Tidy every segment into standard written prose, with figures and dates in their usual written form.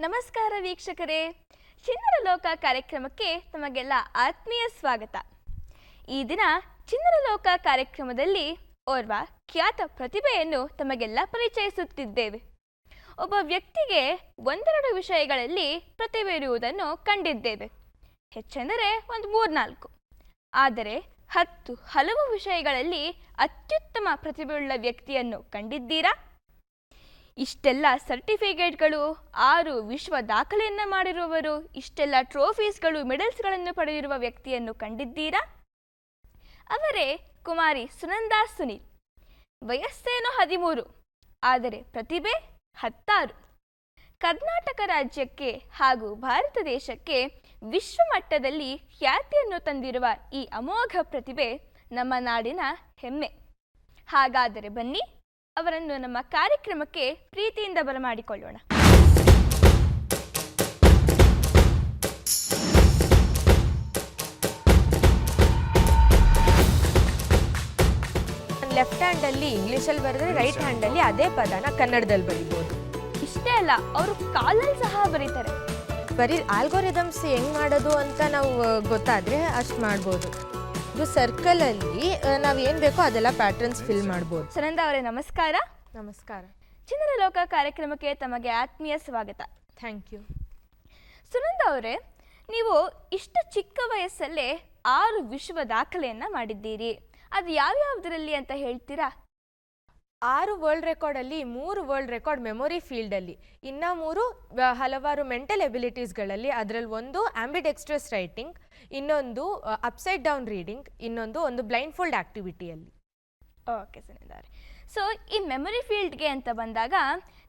ನಮಸ್ಕಾರ ವೀಕ್ಷಕರೇ, ಚಿನ್ನರ ಲೋಕ ಕಾರ್ಯಕ್ರಮಕ್ಕೆ ತಮಗೆಲ್ಲ ಆತ್ಮೀಯ ಸ್ವಾಗತ. ಈ ದಿನ ಚಿನ್ನರ ಲೋಕ ಕಾರ್ಯಕ್ರಮದಲ್ಲಿ ಓರ್ವ ಖ್ಯಾತ ಪ್ರತಿಭೆಯನ್ನು ತಮಗೆಲ್ಲ ಪರಿಚಯಿಸುತ್ತಿದ್ದೇವೆ. ಒಬ್ಬ ವ್ಯಕ್ತಿಗೆ ಒಂದೆರಡು ವಿಷಯಗಳಲ್ಲಿ ಪ್ರತಿಭೆ ಇರುವುದನ್ನು ಕಂಡಿದ್ದೇವೆ, ಹೆಚ್ಚೆಂದರೆ ಒಂದು 3-4. ಆದರೆ ಹಲವು ವಿಷಯಗಳಲ್ಲಿ ಅತ್ಯುತ್ತಮ ಪ್ರತಿಭೆಯುಳ್ಳ ವ್ಯಕ್ತಿಯನ್ನು ಕಂಡಿದ್ದೀರಾ? ಇಷ್ಟೆಲ್ಲ ಸರ್ಟಿಫಿಕೇಟ್ಗಳು, 6 ವಿಶ್ವ ದಾಖಲೆಯನ್ನು ಮಾಡಿರುವವರು, ಇಷ್ಟೆಲ್ಲ ಟ್ರೋಫೀಸ್ಗಳು, ಮೆಡಲ್ಸ್ಗಳನ್ನು ಪಡೆದಿರುವ ವ್ಯಕ್ತಿಯನ್ನು ಕಂಡಿದ್ದೀರಾ? ಅವರೇ ಕುಮಾರಿ ಸುನಂದಾ ಸುನಿಲ್. ವಯಸ್ಸೇನೋ 13, ಆದರೆ ಪ್ರತಿಭೆ 16. ಕರ್ನಾಟಕ ರಾಜ್ಯಕ್ಕೆ ಹಾಗೂ ಭಾರತ ದೇಶಕ್ಕೆ ವಿಶ್ವಮಟ್ಟದಲ್ಲಿ ಖ್ಯಾತಿಯನ್ನು ತಂದಿರುವ ಈ ಅಮೋಘ ಪ್ರತಿಭೆ ನಮ್ಮ ನಾಡಿನ ಹೆಮ್ಮೆ. ಹಾಗಾದರೆ ಬನ್ನಿ, ಅವರನ್ನು ನಮ್ಮ ಕಾರ್ಯಕ್ರಮಕ್ಕೆ ಪ್ರೀತಿಯಿಂದ ಬರಮಾಡಿಕೊಳ್ಳೋಣ. ಲೆಫ್ಟ್ ಹ್ಯಾಂಡಲ್ಲಿ ಇಂಗ್ಲೀಷಲ್ಲಿ ಬರೆದ್ರೆ ರೈಟ್ ಹ್ಯಾಂಡಲ್ಲಿ ಅದೇ ಪದನ ಕನ್ನಡದಲ್ಲಿ ಬರಿಬೋದು. ಇಷ್ಟೇ ಅಲ್ಲ, ಅವರು ಕಾಲಲ್ಲಿ ಸಹ ಬರೀತಾರೆ. ಬರೀ ಆಲ್ಗೋರಿದಮ್ಸ್ ಹೆಂಗೆ ಮಾಡೋದು ಅಂತ ನಾವು ಗೊತ್ತಾದರೆ ಅಷ್ಟು ಮಾಡ್ಬೋದು. ಇದು ಸರ್ಕಲಲ್ಲಿ ನಾವು ಏನು ಬೇಕೋ ಅದೆಲ್ಲ ಪ್ಯಾಟರ್ನ್ಸ್ ಫಿಲ್ ಮಾಡ್ಬೋದು. ಸುನಂದಾ ಅವರೇ ನಮಸ್ಕಾರ. ನಮಸ್ಕಾರ. ಚಿನ್ನರ ಲೋಕ ಕಾರ್ಯಕ್ರಮಕ್ಕೆ ತಮಗೆ ಆತ್ಮೀಯ ಸ್ವಾಗತ. Thank you. ಸುನಂದಾ ಅವರೇ, ನೀವು ಇಷ್ಟು ಚಿಕ್ಕ ವಯಸ್ಸಲ್ಲೇ 6 ವಿಶ್ವ ದಾಖಲೆಯನ್ನು ಮಾಡಿದ್ದೀರಿ. ಅದು ಯಾವ್ಯಾವುದರಲ್ಲಿ ಅಂತ ಹೇಳ್ತೀರಾ? 6 ವರ್ಲ್ಡ್ ರೆಕಾರ್ಡಲ್ಲಿ 3 ವರ್ಲ್ಡ್ ರೆಕಾರ್ಡ್ ಮೆಮೊರಿ ಫೀಲ್ಡಲ್ಲಿ, ಇನ್ನು 3 ಹಲವಾರು ಮೆಂಟಲ್ ಎಬಿಲಿಟೀಸ್ಗಳಲ್ಲಿ. ಅದರಲ್ಲಿ ಒಂದು ಆಂಬಿಡೆಕ್ಸ್ಟ್ರಸ್ ರೈಟಿಂಗ್, ಇನ್ನೊಂದು ಅಪ್ಸೈಡ್ ಡೌನ್ ರೀಡಿಂಗ್, ಇನ್ನೊಂದು ಒಂದು ಬ್ಲೈಂಡ್ ಫೋಲ್ಡ್ ಆಕ್ಟಿವಿಟಿಯಲ್ಲಿ. ಓಕೆ ಸುನಂದಾ ಅವರೇ, ಸೊ ಈ ಮೆಮೊರಿ ಫೀಲ್ಡ್ಗೆ ಅಂತ ಬಂದಾಗ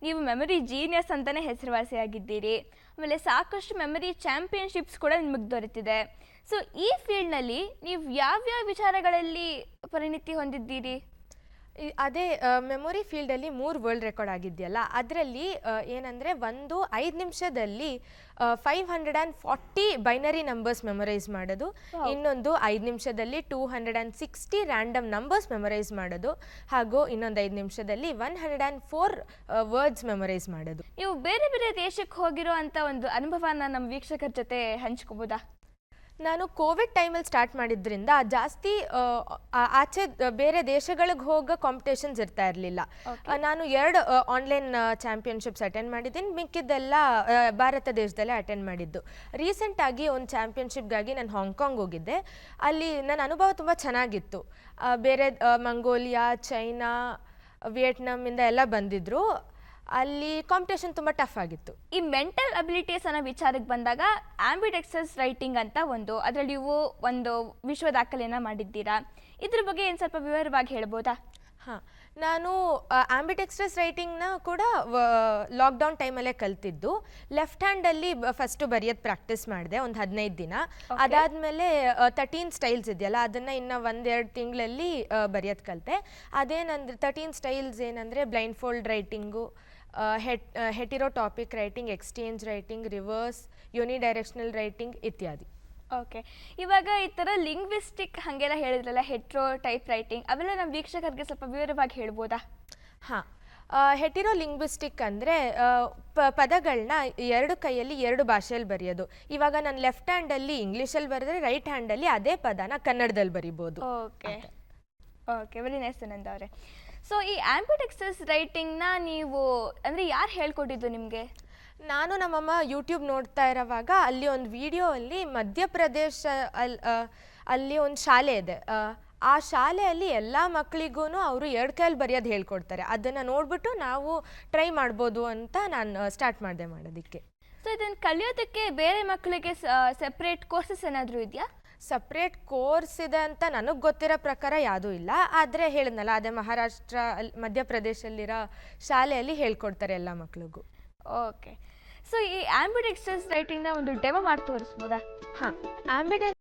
ನೀವು ಮೆಮೊರಿ ಜೀನಿಯಸ್ ಅಂತಲೇ ಹೆಸರುವಾಸಿಯಾಗಿದ್ದೀರಿ. ಆಮೇಲೆ ಸಾಕಷ್ಟು ಮೆಮೊರಿ ಚಾಂಪಿಯನ್ಶಿಪ್ಸ್ ಕೂಡ ನಿಮಗೆ ದೊರೆತಿದೆ. ಸೊ ಈ ಫೀಲ್ಡ್ನಲ್ಲಿ ನೀವು ಯಾವ್ಯಾವ ವಿಚಾರಗಳಲ್ಲಿ ಪರಿಣಿತಿ ಹೊಂದಿದ್ದೀರಿ? ಅದೇ ಮೆಮೊರಿ ಫೀಲ್ಡಲ್ಲಿ 3 ವರ್ಲ್ಡ್ ರೆಕಾರ್ಡ್ ಆಗಿದೆಯಲ್ಲ, ಅದರಲ್ಲಿ ಏನಂದರೆ ಒಂದು 5 ನಿಮಿಷದಲ್ಲಿ 540 ಬೈನರಿ ನಂಬರ್ಸ್ ಮೆಮೊರೈಸ್ ಮಾಡೋದು, ಇನ್ನೊಂದು 5 ನಿಮಿಷದಲ್ಲಿ 260 ರ್ಯಾಂಡಮ್ ನಂಬರ್ಸ್ ಮೆಮೊರೈಸ್ ಮಾಡೋದು, ಹಾಗೂ ಇನ್ನೊಂದು 5 ನಿಮಿಷದಲ್ಲಿ 104 ವರ್ಡ್ಸ್ ಮೆಮೊರೈಸ್ ಮಾಡೋದು. ನೀವು ಬೇರೆ ಬೇರೆ ದೇಶಕ್ಕೆ ಹೋಗಿರೋ ಅಂಥ ಒಂದು ಅನುಭವನ ನಮ್ಮ ವೀಕ್ಷಕರ ಜೊತೆ ಹಂಚ್ಕೋಬೋದಾ? ನಾನು ಕೋವಿಡ್ ಟೈಮಲ್ಲಿ ಸ್ಟಾರ್ಟ್ ಮಾಡಿದ್ರಿಂದ ಜಾಸ್ತಿ ಆಚೆ ಬೇರೆ ದೇಶಗಳಿಗೆ ಹೋಗೋ ಕಾಂಪಿಟೇಷನ್ಸ್ ಇರ್ತಾ ಇರಲಿಲ್ಲ. ನಾನು 2 ಆನ್ಲೈನ್ ಚಾಂಪಿಯನ್ಶಿಪ್ಸ್ ಅಟೆಂಡ್ ಮಾಡಿದ್ದೀನಿ, ಮಿಕ್ಕಿದ್ದೆಲ್ಲ ಭಾರತ ದೇಶದಲ್ಲೇ ಅಟೆಂಡ್ ಮಾಡಿದ್ದು. ರೀಸೆಂಟಾಗಿ ಒಂದು ಚಾಂಪಿಯನ್ಶಿಪ್ಗಾಗಿ ನಾನು ಹಾಂಗ್ಕಾಂಗ್ ಹೋಗಿದ್ದೆ. ಅಲ್ಲಿ ನನ್ನ ಅನುಭವ ತುಂಬ ಚೆನ್ನಾಗಿತ್ತು. ಬೇರೆ ಮಂಗೋಲಿಯಾ, ಚೈನಾ, ವಿಯೆಟ್ನಾಮಿಂದ ಎಲ್ಲ ಬಂದಿದ್ದರು. ಅಲ್ಲಿ ಕಾಂಪಿಟೇಷನ್ ತುಂಬ ಟಫ್ ಆಗಿತ್ತು. ಈ ಮೆಂಟಲ್ ಅಬಿಲಿಟೀಸ್ ಅನ್ನೋ ವಿಚಾರಕ್ಕೆ ಬಂದಾಗ ಆಂಬಿಡೆಕ್ಸ್ಟ್ರಸ್ ರೈಟಿಂಗ್ ಅಂತ ಅದರಲ್ಲಿ ನೀವು ಒಂದು ವಿಶ್ವ ದಾಖಲೆಯನ್ನು ಮಾಡಿದ್ದೀರಾ. ಇದ್ರ ಬಗ್ಗೆ ಏನು ಸ್ವಲ್ಪ ವಿವರವಾಗಿ ಹೇಳ್ಬೋದಾ? ಹಾಂ, ನಾನು ಆಂಬಿಡೆಕ್ಸ್ಟ್ರಸ್ ರೈಟಿಂಗ್ನ ಕೂಡ ಲಾಕ್ಡೌನ್ ಟೈಮಲ್ಲೇ ಕಲ್ತಿದ್ದು. ಲೆಫ್ಟ್ ಹ್ಯಾಂಡಲ್ಲಿ ಫಸ್ಟು ಬರೆಯೋದು ಪ್ರಾಕ್ಟೀಸ್ ಮಾಡಿದೆ ಒಂದು 15 ದಿನ. ಅದಾದಮೇಲೆ 13 ಸ್ಟೈಲ್ಸ್ ಇದೆಯಲ್ಲ, ಅದನ್ನು ಇನ್ನು 1-2 ತಿಂಗಳಲ್ಲಿ ಬರೆಯೋದು ಕಲಿತೆ. ಅದೇನಂದ್ರೆ 13 ಸ್ಟೈಲ್ಸ್ ಏನಂದರೆ blind fold writing, hetero topic writing, exchange writing, reverse, unidirectional writing ಇತ್ಯಾದಿ. ಓಕೆ, ಇವಾಗ ಈ ಥರ ಲಿಂಗ್ವಿಸ್ಟಿಕ್ ಹಾಗೆಲ್ಲ ಹೇಳಿದ್ರಲ್ಲ, ಹೆಟ್ರೋ ಟೈಪ್ ರೈಟಿಂಗ್, ಅವೆಲ್ಲ ನಮ್ಮ ವೀಕ್ಷಕರಿಗೆ ಸ್ವಲ್ಪ ವಿವರವಾಗಿ ಹೇಳ್ಬೋದಾ? ಹಾಂ, ಹೆಟಿರೋ ಲಿಂಗ್ವಿಸ್ಟಿಕ್ ಅಂದರೆ ಪದಗಳನ್ನ 2 ಕೈಯಲ್ಲಿ 2 ಭಾಷೆಯಲ್ಲಿ ಬರೆಯೋದು. ಇವಾಗ ನಾನು ಲೆಫ್ಟ್ ಹ್ಯಾಂಡಲ್ಲಿ ಇಂಗ್ಲೀಷಲ್ಲಿ ಬರೆದ್ರೆ ರೈಟ್ ಹ್ಯಾಂಡಲ್ಲಿ ಅದೇ ಪದನ ಕನ್ನಡದಲ್ಲಿ ಬರಿಬೋದು. Okay okay, very nice Sunanda ಅವರೇ. ಸೊ ಈ ಆಂಬಿಡೆಕ್ಸ್ಟ್ರಸ್ ರೈಟಿಂಗ್ನ ನೀವು ಅಂದರೆ ಯಾರು ಹೇಳ್ಕೊಟ್ಟಿದ್ದು ನಿಮಗೆ? ನಾನು ನಮ್ಮಮ್ಮ ಯೂಟ್ಯೂಬ್ ನೋಡ್ತಾ ಇರೋವಾಗ ಅಲ್ಲಿ ಒಂದು ವಿಡಿಯೋ ಅಲ್ಲಿ ಮಧ್ಯಪ್ರದೇಶ ಅಲ್ಲಿ ಒಂದು ಶಾಲೆ ಇದೆ. ಆ ಶಾಲೆಯಲ್ಲಿ ಎಲ್ಲ ಮಕ್ಕಳಿಗೂ ಅವರು 2 ಕೈಯಲ್ಲಿ ಬರೆಯೋದು ಹೇಳ್ಕೊಡ್ತಾರೆ. ಅದನ್ನು ನೋಡಿಬಿಟ್ಟು ನಾವು ಟ್ರೈ ಮಾಡ್ಬೋದು ಅಂತ ನಾನು ಸ್ಟಾರ್ಟ್ ಮಾಡಿದೆ ಮಾಡೋದಕ್ಕೆ. ಸೊ ಇದನ್ನು ಕಲಿಯೋದಕ್ಕೆ ಬೇರೆ ಮಕ್ಕಳಿಗೆ ಸೆಪ್ರೇಟ್ ಕೋರ್ಸಸ್ ಏನಾದರೂ ಇದೆಯಾ? ಸಪ್ರೇಟ್ ಕೋರ್ಸ್ ಇದೆ ಅಂತ ನನಗೆ ಗೊತ್ತಿರೋ ಪ್ರಕಾರ ಯಾವುದೂ ಇಲ್ಲ. ಆದರೆ ಹೇಳಿದ್ನಲ್ಲ, ಅದೇ ಮಹಾರಾಷ್ಟ್ರ ಮಧ್ಯಪ್ರದೇಶಲ್ಲಿರೋ ಶಾಲೆಯಲ್ಲಿ ಹೇಳ್ಕೊಡ್ತಾರೆ ಎಲ್ಲ ಮಕ್ಕಳಿಗೂ. ಓಕೆ, ಸೊ ಈ ಆಂಬಿಡೆಕ್ಸ್ಟ್ರಸ್ ರೈಟಿಂಗ್ನ ಒಂದು ಡೆಮೋ ಮಾಡಿ ತೋರಿಸ್ಬೋದಾ? ಹಾಂ, ಆಂಬಿಡೆಕ್ಸ್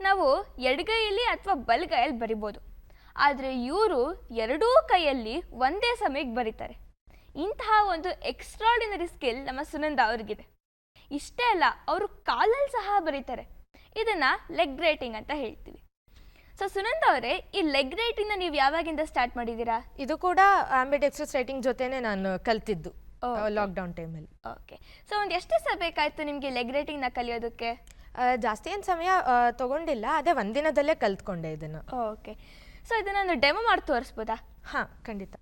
ನಾವು ಎಡಗೈಯಲ್ಲಿ ಅಥವಾ ಬಲಗೈಯಲ್ಲಿ ಬರಿಬೋದು, ಆದರೆ ಇವರು ಎರಡೂ ಕೈಯಲ್ಲಿ ಒಂದೇ ಸಮಯಕ್ಕೆ ಬರೀತಾರೆ. ಇಂತಹ ಒಂದು ಎಕ್ಸ್ಟ್ರಾರ್ಡಿನರಿ ಸ್ಕಿಲ್ ನಮ್ಮ ಸುನಂದ ಅವ್ರಿಗಿದೆ. ಇಷ್ಟೇ ಅಲ್ಲ, ಅವರು ಕಾಲಲ್ಲಿ ಸಹ ಬರೀತಾರೆ. ಇದನ್ನು ಲೆಗ್ ರೈಟಿಂಗ್ ಅಂತ ಹೇಳ್ತೀವಿ. ಸೊ ಸುನಂದ ಅವರೇ, ಈ ಲೆಗ್ ರೈಟಿಂಗ್ನ ನೀವು ಯಾವಾಗಿಂದ ಸ್ಟಾರ್ಟ್ ಮಾಡಿದ್ದೀರಾ? ಇದು ಕೂಡ ಆಂಬಿಡೆಕ್ಸ್ಟ್ರಸ್ ರೈಟಿಂಗ್ ಜೊತೆನೇ ನಾನು ಕಲ್ತಿದ್ದು ಲಾಕ್ಡೌನ್ ಟೈಮಲ್ಲಿ. ಓಕೆ. ಸೊ ಒಂದು ಎಷ್ಟು ದಿವಸ ಬೇಕಾಯಿತು ನಿಮಗೆ ಲೆಗ್ ರೈಟಿಂಗ್ನ ಕಲಿಯೋದಕ್ಕೆ? ಜಾಸ್ತಿ ಏನು ಸಮಯ ತಗೊಂಡಿಲ್ಲ, ಅದೇ ಒಂದಿನದಲ್ಲೇ ಕಲ್ತ್ಕೊಂಡೆ ಇದನ್ನು. ಓಕೆ. ಸೊ ಇದನ್ನು ನಾನು ಡೆಮೋ ಮಾಡಿ ತೋರಿಸ್ಬೋದಾ? ಹಾಂ, ಖಂಡಿತ.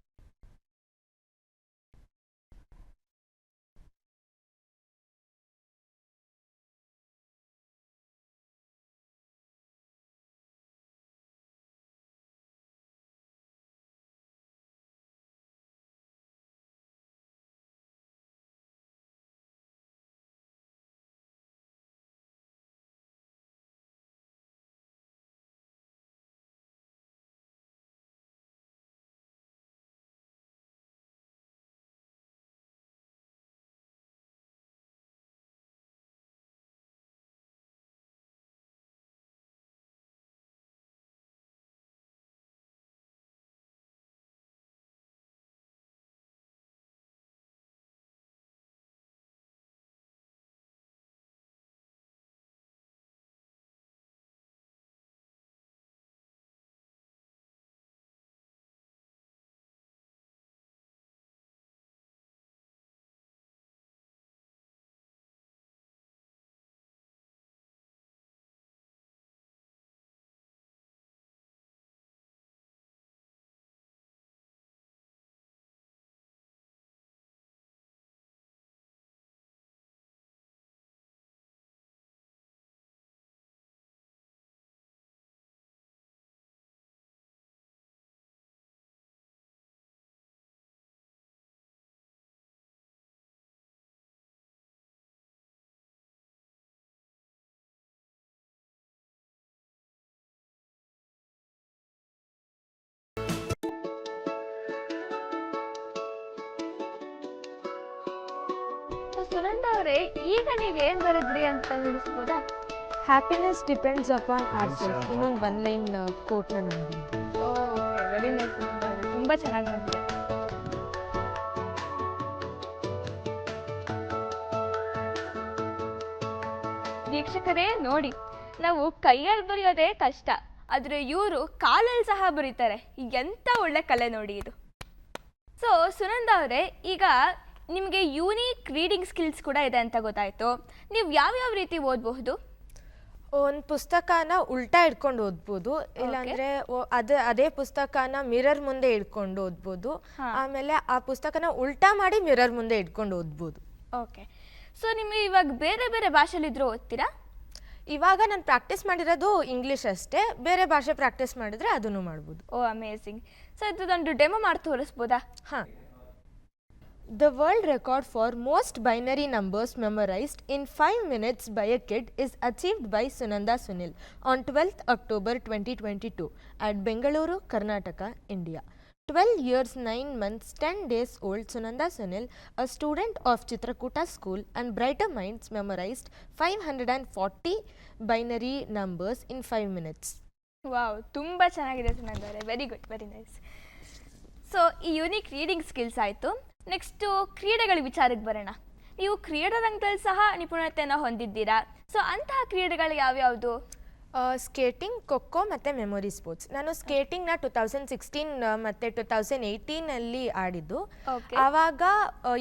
ಸುನಂದ ಅವರೇ, ಈಗ ನೀವು ಏನು ಬರೆದ್ರಿ ಅಂತ ತಿಳಿಸ್ಬೋದಾ? Happiness depends upon ourselves. ಇನ್ನೊಂದು ಒನ್ ಲೈನ್ ಕೋಟ್ನ ನೋಡಿ. Okay, very nice. ತುಂಬ ಚೆನ್ನಾಗಿ ಬಂದಿದೆ. ವೀಕ್ಷಕರೇ ನೋಡಿ, ನಾವು ಕೈಯಲ್ಲಿ ಬರೆಯೋದೇ ಕಷ್ಟ, ಆದರೆ ಇವರು ಕಾಲಲ್ಲಿ ಸಹ ಬರೀತಾರೆ. ಎಂಥ ಒಳ್ಳೆ ಕಲೆ ನೋಡಿ ಇದು. ಸೊ ಸುನಂದ ಅವರೇ, ಈಗ ನಿಮಗೆ ಯೂನಿಕ್ ರೀಡಿಂಗ್ ಸ್ಕಿಲ್ಸ್ ಕೂಡ ಇದೆ ಅಂತ ಗೊತ್ತಾಯಿತು. ನೀವು ಯಾವ್ಯಾವ ರೀತಿ ಓದಬಹುದು? ಒಂದು ಪುಸ್ತಕನ ಉಲ್ಟಾ ಇಟ್ಕೊಂಡು ಓದ್ಬೋದು, ಇಲ್ಲಾಂದರೆ ಅದೇ ಪುಸ್ತಕನ ಮಿರರ್ ಮುಂದೆ ಇಟ್ಕೊಂಡು ಓದ್ಬೋದು. ಆಮೇಲೆ ಆ ಪುಸ್ತಕನ ಉಲ್ಟಾ ಮಾಡಿ ಮಿರರ್ ಮುಂದೆ ಇಟ್ಕೊಂಡು ಓದ್ಬೋದು. ಓಕೆ. ಸೊ ನಿಮಗೆ ಇವಾಗ ಬೇರೆ ಬೇರೆ ಭಾಷೆಲಿದ್ರೂ ಓದ್ತೀರಾ? ಇವಾಗ ನಾನು ಪ್ರಾಕ್ಟೀಸ್ ಮಾಡಿರೋದು ಇಂಗ್ಲೀಷ್ ಅಷ್ಟೇ, ಬೇರೆ ಭಾಷೆ ಪ್ರಾಕ್ಟೀಸ್ ಮಾಡಿದ್ರೆ ಅದನ್ನು ಮಾಡ್ಬೋದು. ಓ, ಅಮೇಝಿಂಗ್. ಸೊ ಇದೊಂದು ಡೆಮೋ ಮಾಡಿ ತೋರಿಸ್ಬೋದಾ? ಹಾಂ. The world record for most binary numbers memorized in 5 minutes by a kid is achieved by Sunanda Sunil on 12th October 2022 at Bengaluru, Karnataka, India. 12 years, 9 months, 10 days old Sunanda Sunil, a student of Chitrakuta School and Brighter Minds, memorized 540 binary numbers in 5 minutes. Wow, ತುಂಬ ಚೆನ್ನಾಗಿದೆ ಸುನಂದ ಅವರೇ. Very good, very nice. So ಈ unique reading skills ಆಯಿತು. Next ಕ್ರೀಡೆಗಳ ವಿಚಾರಕ್ಕೆ ಬರೋಣ. ನೀವು ಕ್ರೀಡಾ ರಂಗದಲ್ಲಿ ಸಹ ನಿಪುಣತೆಯನ್ನು ಹೊಂದಿದ್ದೀರಾ. ಸೊ ಅಂತಹ ಕ್ರೀಡೆಗಳು ಯಾವ್ಯಾವುದು? ಸ್ಕೇಟಿಂಗ್, ಖೋಖೋ ಮತ್ತು ಮೆಮೊರಿ ಸ್ಪೋರ್ಟ್ಸ್. ನಾನು ಸ್ಕೇಟಿಂಗ್ನ 2016 ಮತ್ತು 2018 ಆಡಿದ್ದು. ಆವಾಗ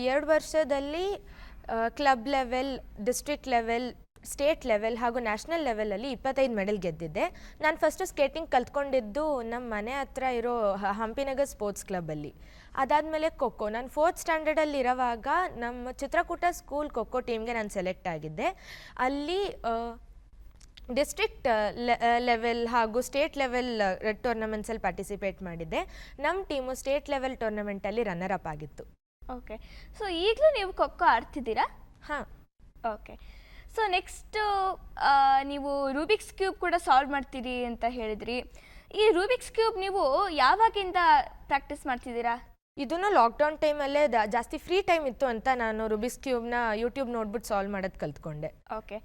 2 ವರ್ಷದಲ್ಲಿ club level, district level, state level ಹಾಗೂ ನ್ಯಾಷನಲ್ ಲೆವೆಲಲ್ಲಿ 25 ಮೆಡಲ್ ಗೆದ್ದಿದ್ದೆ. ನಾನು ಫಸ್ಟು ಸ್ಕೇಟಿಂಗ್ ಕಲ್ತ್ಕೊಂಡಿದ್ದು ನಮ್ಮ ಮನೆ ಹತ್ರ ಇರೋ ಹಂಪಿನಗರ್ ಸ್ಪೋರ್ಟ್ಸ್ ಕ್ಲಬ್ಬಲ್ಲಿ. ಅದಾದಮೇಲೆ ಖೋಖೋ, ನಾನು 4th ಸ್ಟ್ಯಾಂಡರ್ಡಲ್ಲಿ ಇರೋವಾಗ ನಮ್ಮ ಚಿತ್ರಕೂಟ ಸ್ಕೂಲ್ ಖೋಖೋ ಟೀಮ್ಗೆ ನಾನು ಸೆಲೆಕ್ಟ್ ಆಗಿದ್ದೆ. ಅಲ್ಲಿ ಡಿಸ್ಟ್ರಿಕ್ಟ್ ಲೆವೆಲ್ ಹಾಗೂ ಸ್ಟೇಟ್ ಲೆವೆಲ್ ಟೂರ್ನಮೆಂಟ್ಸಲ್ಲಿ ಪಾರ್ಟಿಸಿಪೇಟ್ ಮಾಡಿದ್ದೆ. ನಮ್ಮ ಟೀಮು ಸ್ಟೇಟ್ ಲೆವೆಲ್ ಟೂರ್ನಮೆಂಟಲ್ಲಿ ರನ್ನರ್ ಅಪ್ ಆಗಿತ್ತು. ಓಕೆ. ಸೊ ಈಗಲೂ ನೀವು ಖೋಖೋ ಆಡ್ತಿದ್ದೀರಾ? ಹಾಂ. ಓಕೆ. ಸೊ ನೆಕ್ಸ್ಟು ನೀವು ರೂಬಿಕ್ಸ್ ಕ್ಯೂಬ್ ಕೂಡ ಸಾಲ್ವ್ ಮಾಡ್ತೀರಿ ಅಂತ ಹೇಳಿದ್ರಿ. ಈ ರೂಬಿಕ್ಸ್ ಕ್ಯೂಬ್ ನೀವು ಯಾವಾಗಿಂದ ಪ್ರಾಕ್ಟೀಸ್ ಮಾಡ್ತಿದ್ದೀರಾ? ಇದನ್ನು ಲಾಕ್ಡೌನ್ ಟೈಮಲ್ಲೇ ಜಾಸ್ತಿ ಫ್ರೀ ಟೈಮ್ ಇತ್ತು ಅಂತ ನಾನು ರೂಬಿಕ್ಸ್ ಕ್ಯೂಬ್ನ ಯೂಟ್ಯೂಬ್ ನೋಡ್ಬಿಟ್ಟು ಸಾಲ್ವ್ ಮಾಡೋದು ಕಲ್ತ್ಕೊಂಡೆ. ಓಕೆ.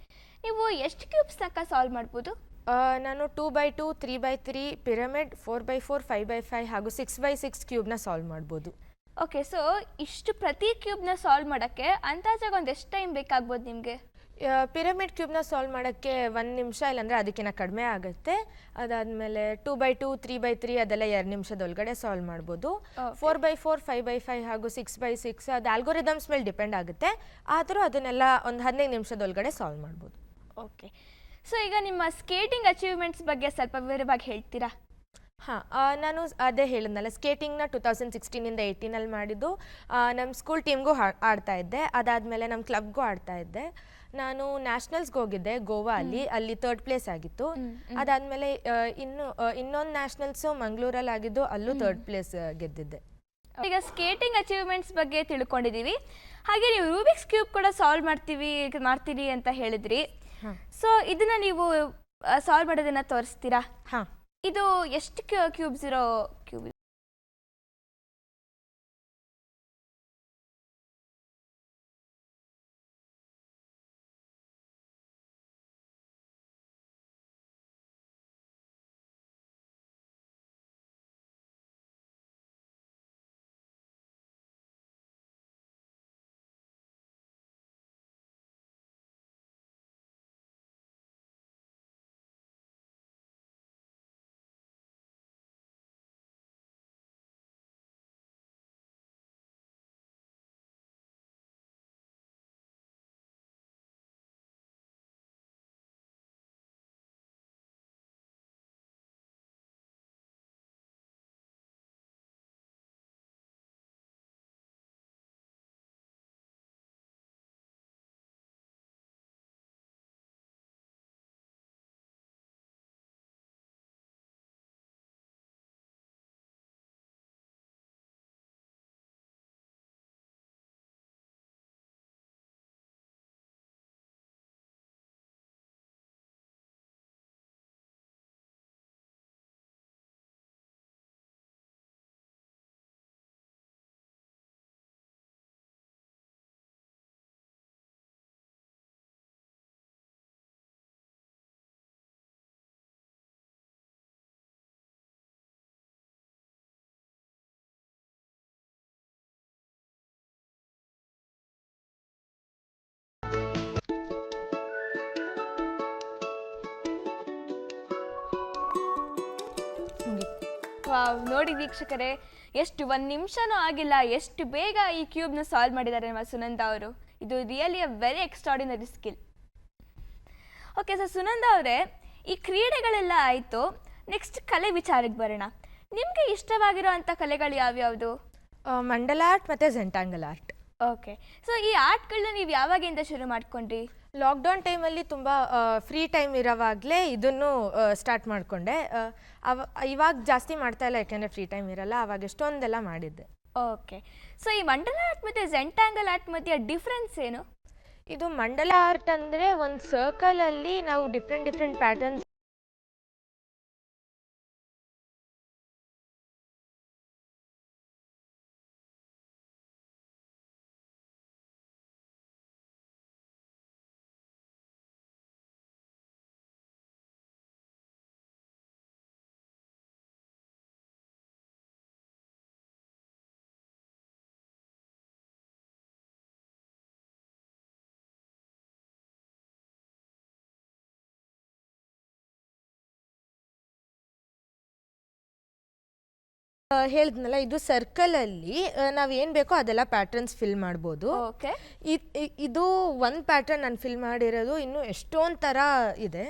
ನೀವು ಎಷ್ಟು ಕ್ಯೂಬ್ಸ್ ತನಕ ಸಾಲ್ವ್ ಮಾಡ್ಬೋದು? ನಾನು 2x2, 3x3, pyramid, 4x4, 5x5 ಹಾಗೂ 6x6 ಕ್ಯೂಬ್ನ ಸಾಲ್ವ್ ಮಾಡ್ಬೋದು. ಓಕೆ, ಸೊ ಇಷ್ಟು ಪ್ರತಿ ಕ್ಯೂಬ್ನ ಸಾಲ್ವ್ ಮಾಡೋಕ್ಕೆ ಅಂದಾಜಾಗಿ ಒಂದು ಎಷ್ಟು ಟೈಮ್ ಬೇಕಾಗ್ಬೋದು ನಿಮಗೆ? ಪಿರಮಿಡ್ ಕ್ಯೂಬ್ನ ಸಾಲ್ವ್ ಮಾಡೋಕ್ಕೆ 1 ನಿಮಿಷ ಇಲ್ಲಾಂದರೆ ಅದಕ್ಕಿಂತ ಕಡಿಮೆ ಆಗುತ್ತೆ. ಅದಾದಮೇಲೆ 2x2, 3x3 ಅದೆಲ್ಲ 2 ನಿಮಿಷದೊಳಗಡೆ ಸಾಲ್ವ್ ಮಾಡ್ಬೋದು. 4x4, 5x5 ಹಾಗೂ 6x6 ಅದು ಆಲ್ಗೋರಿದಮ್ಸ್ ಮೇಲೆ ಡಿಪೆಂಡ್ ಆಗುತ್ತೆ. ಆದರೂ ಅದನ್ನೆಲ್ಲ ಒಂದು 15 ನಿಮಿಷದೊಳಗಡೆ ಸಾಲ್ವ್ ಮಾಡ್ಬೋದು. ಓಕೆ, ಸೊ ಈಗ ನಿಮ್ಮ ಸ್ಕೇಟಿಂಗ್ ಅಚೀವ್ಮೆಂಟ್ಸ್ ಬಗ್ಗೆ ಸ್ವಲ್ಪ ವಿವರವಾಗಿ ಹೇಳ್ತೀರಾ? ಹಾಂ, ನಾನು ಅದೇ ಹೇಳಿದ್ನಲ್ಲ, ಸ್ಕೇಟಿಂಗ್ನ 2016ಇಂದ 18ಅಲ್ಲಿ ಮಾಡಿದ್ದು. ನಮ್ಮ ಸ್ಕೂಲ್ ಟೀಮ್ಗೂ ಆಡ್ತಾ ಇದ್ದೆ. ಅದಾದಮೇಲೆ ನಮ್ಮ ಕ್ಲಬ್ಗೂ ಆಡ್ತಾ ಇದ್ದೆ. ನಾನು ನ್ಯಾಷನಲ್ಸ್ಗೆ ಹೋಗಿದ್ದೆ ಗೋವಾ, ಅಲ್ಲಿ 3rd ಪ್ಲೇಸ್ ಆಗಿತ್ತು. ಅದಾದಮೇಲೆ ಇನ್ನೊಂದು ನ್ಯಾಷನಲ್ಸು ಮಂಗಳೂರಲ್ಲಿ ಆಗಿದ್ದು, ಅಲ್ಲೂ 3rd ಪ್ಲೇಸ್ ಗೆದ್ದಿದ್ದೆ. ಈಗ ಸ್ಕೇಟಿಂಗ್ ಅಚೀವ್ಮೆಂಟ್ಸ್ ಬಗ್ಗೆ ತಿಳ್ಕೊಂಡಿದ್ದೀವಿ. ಹಾಗೆ ನೀವು ರೂಬಿಕ್ಸ್ ಕ್ಯೂಬ್ ಕೂಡ ಸಾಲ್ವ್ ಮಾಡ್ತೀರಿ ಅಂತ ಹೇಳಿದ್ರಿ. ಸೊ ಇದನ್ನ ನೀವು ಸಾಲ್ವ್ ಮಾಡೋದನ್ನ ತೋರಿಸ್ತೀರಾ? ಹಾಂ, ಇದು ಎಷ್ಟು ಕ್ಯೂಬ್ಸ್ ಇರೋ ಕ್ಯೂಬ್? ನೋಡಿ ವೀಕ್ಷಕರೇ, ಎಷ್ಟು 1 ನಿಮಿಷನೂ ಆಗಿಲ್ಲ, ಎಷ್ಟು ಬೇಗ ಈ ಕ್ಯೂಬ್ನ ಸಾಲ್ವ್ ಮಾಡಿದ್ದಾರೆ ನಮ್ಮ ಸುನಂದ ಅವರು. ಇದು really a very extraordinary skill. Okay, so Sunanda ಅವರೇ, ಈ ಕ್ರೀಡೆಗಳೆಲ್ಲ ಆಯಿತು, ನೆಕ್ಸ್ಟ್ ಕಲೆ ವಿಚಾರಕ್ಕೆ ಬರೋಣ. ನಿಮಗೆ ಇಷ್ಟವಾಗಿರೋ ಅಂಥ ಕಲೆಗಳು ಯಾವ್ಯಾವುದು? ಮಂಡಲ ಆರ್ಟ್ ಮತ್ತು ಝೆಂಟಾಂಗಲ್ ಆರ್ಟ್. ಓಕೆ, ಸೊ ಈ ಆರ್ಟ್ಗಳನ್ನ ನೀವು ಯಾವಾಗಿಂದ ಶುರು ಮಾಡ್ಕೊಂಡ್ರಿ? ಲಾಕ್ಡೌನ್ ಟೈಮಲ್ಲಿ ತುಂಬ ಫ್ರೀ ಟೈಮ್ ಇರೋವಾಗಲೇ ಇದನ್ನು ಸ್ಟಾರ್ಟ್ ಮಾಡಿಕೊಂಡೆ. ಇವಾಗ ಜಾಸ್ತಿ ಮಾಡ್ತಾ ಇಲ್ಲ, ಯಾಕೆಂದರೆ ಫ್ರೀ ಟೈಮ್ ಇರಲ್ಲ. ಆವಾಗ ಎಷ್ಟೊಂದೆಲ್ಲ ಮಾಡಿದ್ದೆ. ಓಕೆ, ಸೊ ಈ ಮಂಡಲ ಆರ್ಟ್ ಮತ್ತು ಝೆಂಟಾಂಗಲ್ ಆರ್ಟ್ ಮಧ್ಯೆ ಡಿಫ್ರೆನ್ಸ್ ಏನು? ಇದು ಮಂಡಲ ಆರ್ಟ್ ಅಂದರೆ ಒಂದು ಸರ್ಕಲಲ್ಲಿ ನಾವು ಡಿಫ್ರೆಂಟ್ ಪ್ಯಾಟರ್ನ್ಸ್ ಹೇಳಿದ್ನಲ್ಲ, ಇದು ಸರ್ಕಲಲ್ಲಿ ನಾವು ಏನು ಬೇಕೋ ಅದೆಲ್ಲ ಪ್ಯಾಟರ್ನ್ಸ್ ಫಿಲ್ ಮಾಡ್ಬೋದು. ಓಕೆ, ಇದು ಒಂದು ಪ್ಯಾಟರ್ನ್ ನಾನು ಫಿಲ್ ಮಾಡಿರೋದು, ಇನ್ನು ಎಷ್ಟೊಂದು ಥರ ಇದೆ.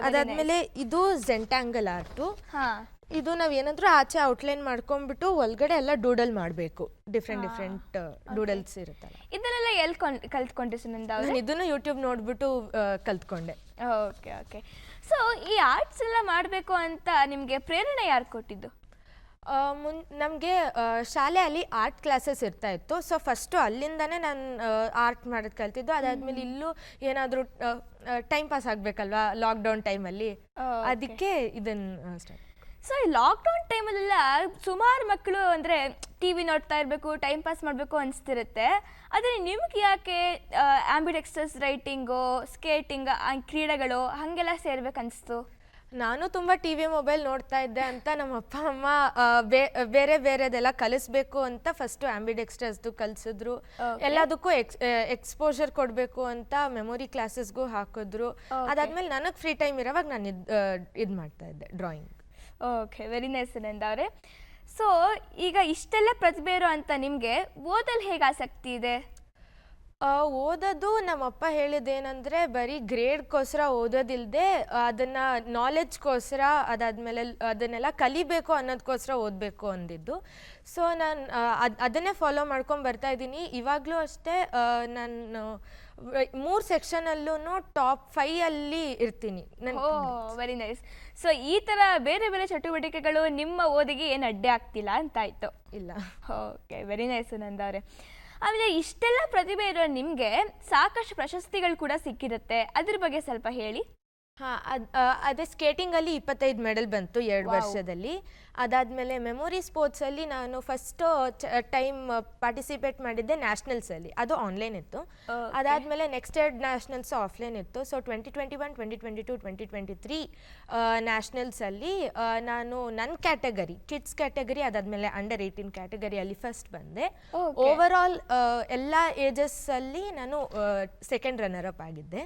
ಅದಾದಮೇಲೆ ಇದು ಝೆಂಟಾಂಗಲ್ ಆರ್ಟು. ಇದು ನಾವು ಏನಾದರೂ ಆಚೆ ಔಟ್ಲೈನ್ ಮಾಡ್ಕೊಂಡ್ಬಿಟ್ಟು ಒಳಗಡೆ ಎಲ್ಲ ಡೂಡಲ್ ಮಾಡಬೇಕು. ಡಿಫ್ರೆಂಟ್ ಡೂಡಲ್ಸ್ ಇರುತ್ತಲ್ಲ. ಇದನ್ನೆಲ್ಲ ಎಲ್ಲಿ ಕಲ್ತ್ಕೊಂಡ್ರಿ ಸುನಂದ? ನಾನು ಇದನ್ನು ಯೂಟ್ಯೂಬ್ ನೋಡ್ಬಿಟ್ಟು ಕಲ್ತ್ಕೊಂಡೆ. ಓಕೆ ಓಕೆ, ಸೊ ಈ ಆರ್ಟ್ಸ್ ಎಲ್ಲ ಮಾಡಬೇಕು ಅಂತ ನಿಮಗೆ ಪ್ರೇರಣೆ ಯಾರು ಕೊಟ್ಟಿದ್ದು? ನಮಗೆ ಶಾಲೆಯಲ್ಲಿ ಆರ್ಟ್ ಕ್ಲಾಸಸ್ ಇರ್ತಾ ಇತ್ತು. ಸೊ ಫಸ್ಟು ಅಲ್ಲಿಂದನೇ ನಾನು ಆರ್ಟ್ ಮಾಡೋದು ಕಲ್ತಿದ್ದು. ಅದಾದಮೇಲೆ ಇಲ್ಲೂ ಏನಾದರೂ ಟೈಮ್ ಪಾಸ್ ಆಗಬೇಕಲ್ವಾ ಲಾಕ್ಡೌನ್ ಟೈಮಲ್ಲಿ, ಅದಕ್ಕೆ ಇದನ್ನು ಸ್ಟಾರ್ಟ್. ಸೊ ಈ ಲಾಕ್ಡೌನ್ ಟೈಮಲ್ಲೆಲ್ಲ ಸುಮಾರು ಮಕ್ಕಳು ಅಂದರೆ ಟಿ ವಿ ನೋಡ್ತಾ ಇರಬೇಕು, ಟೈಮ್ ಪಾಸ್ ಮಾಡಬೇಕು ಅನಿಸ್ತಿರುತ್ತೆ. ಆದರೆ ನಿಮ್ಗೆ ಯಾಕೆ ಆಂಬಿಡೆಕ್ಸ್ಟಸ್ ರೈಟಿಂಗು, ಸ್ಕೇಟಿಂಗ್, ಕ್ರೀಡೆಗಳು ಹಾಗೆಲ್ಲ ಸೇರ್ಬೇಕು ಅನಿಸ್ತು? ನಾನು ತುಂಬ ಟಿ ವಿ ಮೊಬೈಲ್ ನೋಡ್ತಾ ಇದ್ದೆ ಅಂತ ನಮ್ಮ ಅಪ್ಪ ಅಮ್ಮ ಬೇರೆ ಬೇರೆದೆಲ್ಲ ಕಲಿಸ್ಬೇಕು ಅಂತ ಫಸ್ಟು ಆಂಬಿಡೆಕ್ಸ್ಟರ್ಸ್ದು ಕಲಿಸಿದ್ರು. ಎಲ್ಲದಕ್ಕೂ ಎಕ್ಸ್ಪೋಜರ್ ಕೊಡಬೇಕು ಅಂತ ಮೆಮೊರಿ ಕ್ಲಾಸಸ್ಗೂ ಹಾಕಿದ್ರು. ಅದಾದ್ಮೇಲೆ ನನಗೆ ಫ್ರೀ ಟೈಮ್ ಇರೋವಾಗ ನಾನು ಇದು ಮಾಡ್ತಾ ಇದ್ದೆ drawing. Okay, very nice Sunanda ಅವರೇ. ಸೊ ಈಗ ಇಷ್ಟೆಲ್ಲ ಪ್ರತಿಭೆ ಇರೋ ಅಂತ ನಿಮಗೆ ಓದಲು ಹೇಗೆ ಆಸಕ್ತಿ ಇದೆ? ಓದೋದು ನಮ್ಮಪ್ಪ ಹೇಳಿದ್ದೇನೆಂದರೆ ಬರೀ ಗ್ರೇಡ್ಗೋಸ್ಕರ ಓದೋದಿಲ್ಲದೆ ಅದನ್ನು ನಾಲೆಡ್ಜ್ಗೋಸ್ಕರ ಅದಾದಮೇಲೆ ಅದನ್ನೆಲ್ಲ ಕಲಿಬೇಕು ಅನ್ನೋದಕ್ಕೋಸ್ಕರ ಓದಬೇಕು ಅಂದಿದ್ದು. ಸೊ ನಾನು ಅದನ್ನೇ ಫಾಲೋ ಮಾಡ್ಕೊಂಡು ಬರ್ತಾ ಇದ್ದೀನಿ. ಇವಾಗಲೂ ಅಷ್ಟೇ ನಾನು 3 ಸೆಕ್ಷನಲ್ಲೂ ಟಾಪ್ 5 ಇರ್ತೀನಿ. Very nice. ಸೊ ಈ ಥರ ಬೇರೆ ಬೇರೆ ಚಟುವಟಿಕೆಗಳು ನಿಮ್ಮ ಓದಿಗೆ ಏನು ಅಡ್ಡಿ ಆಗ್ತಿಲ್ಲ ಅಂತಾಯ್ತು? ಇಲ್ಲ. ಓಕೆ, ವೆರಿ ನೈಸ್ ಸುನಂದ ಅವರೇ. ಆಮೇಲೆ ಇಷ್ಟೆಲ್ಲ ಪ್ರತಿಭೆ ಇರೋ ನಿಮಗೆ ಸಾಕಷ್ಟು ಪ್ರಶಸ್ತಿಗಳು ಕೂಡ ಸಿಕ್ಕಿರುತ್ತೆ, ಅದ್ರ ಬಗ್ಗೆ ಸ್ವಲ್ಪ ಹೇಳಿ. ಅದೇ ಸ್ಕೇಟಿಂಗಲ್ಲಿ 25 ಮೆಡಲ್ ಬಂತು 2 ವರ್ಷದಲ್ಲಿ. ಅದಾದಮೇಲೆ ಮೆಮೊರಿ ಸ್ಪೋರ್ಟ್ಸಲ್ಲಿ ನಾನು ಫಸ್ಟು ಟೈಮ್ ಪಾರ್ಟಿಸಿಪೇಟ್ ಮಾಡಿದ್ದೆ ನ್ಯಾಷನಲ್ಸಲ್ಲಿ, ಅದು ಆನ್ಲೈನ್ ಇತ್ತು. ಅದಾದಮೇಲೆ ನೆಕ್ಸ್ಟ್ 2 ನ್ಯಾಷನಲ್ಸು ಆಫ್ಲೈನ್ ಇತ್ತು. ಸೊ 2021, 2022, 2023 ನ್ಯಾಷನಲ್ಸಲ್ಲಿ ನಾನು ನನ್ನ ಕ್ಯಾಟಗರಿ ಕಿಡ್ಸ್ ಕ್ಯಾಟಗರಿ ಅದಾದಮೇಲೆ ಅಂಡರ್ 18 ಕ್ಯಾಟಗರಿಯಲ್ಲಿ ಫಸ್ಟ್ ಬಂದೆ. ಓವರ್ ಆಲ್ ಎಲ್ಲ ಏಜಸ್ಸಲ್ಲಿ ನಾನು ಸೆಕೆಂಡ್ ರನ್ನರ್ ಅಪ್ ಆಗಿದ್ದೆ.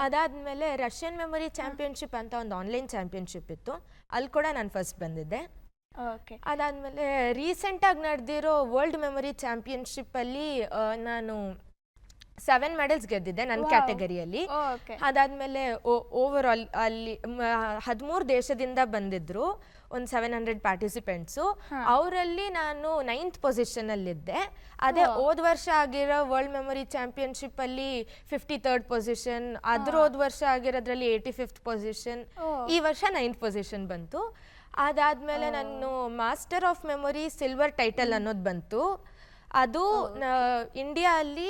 ಅದಾದಮೇಲೆ ರಷ್ಯನ್ ಮೆಮೊರಿ ಚಾಂಪಿಯನ್ಶಿಪ್ ಅಂತ ಒಂದು ಆನ್ಲೈನ್ ಚಾಂಪಿಯನ್ಶಿಪ್ ಇತ್ತು, ಅಲ್ಲಿ ಕೂಡ ನಾನು ಫಸ್ಟ್ ಬಂದಿದ್ದೆ. ಅದಾದಮೇಲೆ ರೀಸೆಂಟಾಗಿ ನಡೆದಿರೋ ವರ್ಲ್ಡ್ ಮೆಮೊರಿ ಚಾಂಪಿಯನ್ಶಿಪ್ಪಲ್ಲಿ ನಾನು 7 ಮೆಡಲ್ಸ್ ಗೆದ್ದಿದ್ದೆ ನನ್ನ ಕ್ಯಾಟಗರಿಯಲ್ಲಿ. ಅದಾದಮೇಲೆ ಓವರ್ ಆಲ್ ಅಲ್ಲಿ 13 ದೇಶದಿಂದ ಬಂದಿದ್ರು, ಒಂದು 700 ಪಾರ್ಟಿಸಿಪೆಂಟ್ಸು. ಅವರಲ್ಲಿ ನಾನು 9th ಪೊಸಿಷನಲ್ಲಿದ್ದೆ. ಅದೇ ಹೋದ ವರ್ಷ ಆಗಿರೋ ವರ್ಲ್ಡ್ ಮೆಮೊರಿ ಚಾಂಪಿಯನ್ಶಿಪ್ಪಲ್ಲಿ 53rd ಪೊಸಿಷನ್, ಅದ್ರ ಹೋದ ವರ್ಷ ಆಗಿರೋದ್ರಲ್ಲಿ 85th ಪೊಸಿಷನ್, ಈ ವರ್ಷ 9th ಪೊಸಿಷನ್ ಬಂತು. ಅದಾದಮೇಲೆ ನಾನು master of memory silver title ಅನ್ನೋದು ಬಂತು. ಅದು ಇಂಡಿಯಾ ಅಲ್ಲಿ